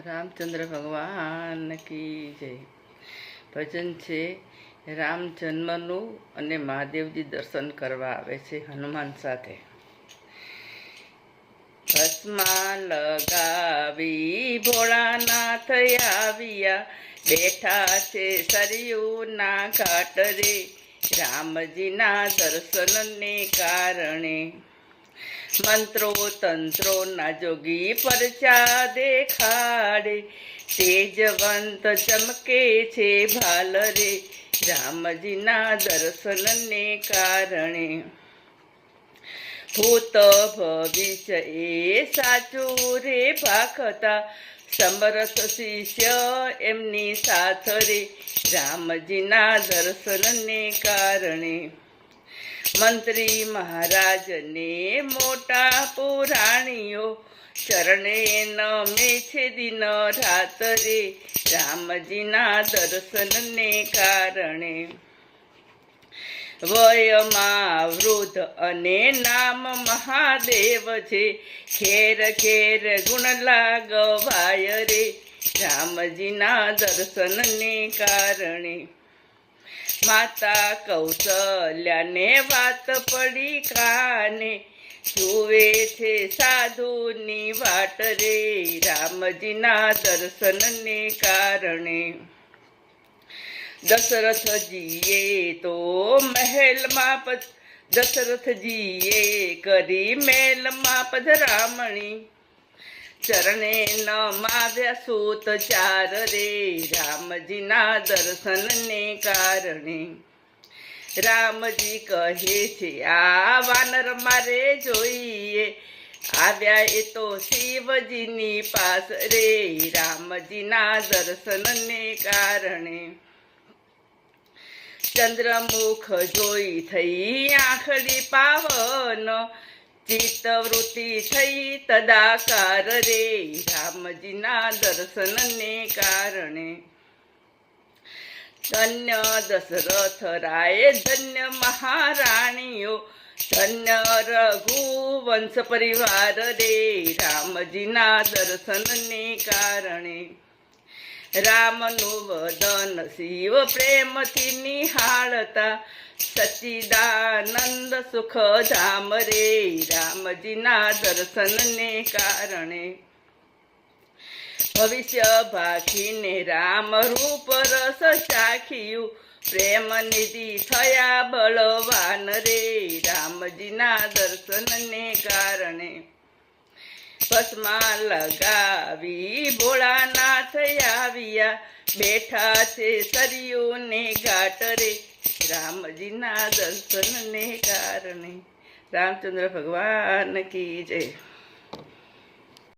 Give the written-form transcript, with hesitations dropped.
રામચંદ્ર ભગવાન કી જય. ભજન છે રામ જન્મનું અને મહાદેવજી દર્શન કરવા આવે છે હનુમાન સાથે. ભસ્મા લગાવી ભોળાનાથ આવ્યા, બેઠા છે સરયુના ઘાટ રે, રામજીના દર્શનને કારણે. મંત્રો તંત્રો ના જોગી પરચા દેખાડે, તેજવંત ચમકે છે ભાલ રે, રામજીના દર્શનને કારણે. ભૂત ભવિષ્ય એ સાચું રે ભાખતા, સમરથ શિષ્ય એમની સાથ રે, રામજીના દર્શનને કારણે. મંત્રી મહારાજને મોટા પુરાણીઓ, ચરણે નમે છે દિન રાત રે, રામજીના દર્શનને કારણે. વયમાં વૃદ્ધ અને નામ મહાદેવ છે, ખેર ખેર ગુણ લાગવાય રે, રામજીના દર્શનને કારણે. માતા કૌશલ્યાને વાત પડી કાને, જુએ છે સાધુની વાટ રે, રામજીના દર્શનને કારણે. દશરથજીએ તો મહેલમાં દશરથજીએ કરી મહેલમાં પધરામણી, ચરણે નમાવ્યા સૂત ચાર રે, રામજીના દર્શનને કારણે. રામજી કહે છે આ વાનર મારે જોઈએ, આવ્યા એ તો શિવજીની પાસ રે, રામજીના દર્શનને કારણે. ચંદ્રમુખ જોઈ થઈ આંખડી પાવન, ચિત્તવૃત્તિ થઈ તદાકાર રે, રામજીના દર્શનને કારણે. ધન્ય દશરથ રાય ધન્ય મહારાણીઓ, ધન્ય રઘુવંશ પરિવાર રે, રામજીના દર્શનને કારણે. રામનું વદન શિવ પ્રેમથી નિહાળતા, સચ્ચિદાનંદ સુખ ધામ રે, રામજીના દર્શનને કારણે. ભવિષ્ય ભાખીને રામ રૂપ રસ ચાખ્યું, પ્રેમ નિધિ થયા બળવાન રે, રામજીના દર્શનને કારણે. ભસ્મા લગાવી ભોળાનાથ આવ્યા, બેઠા છે સરયુને ઘાટ રે, રામજીના દર્શનને કારણે. રામચંદ્ર ભગવાન કી જય.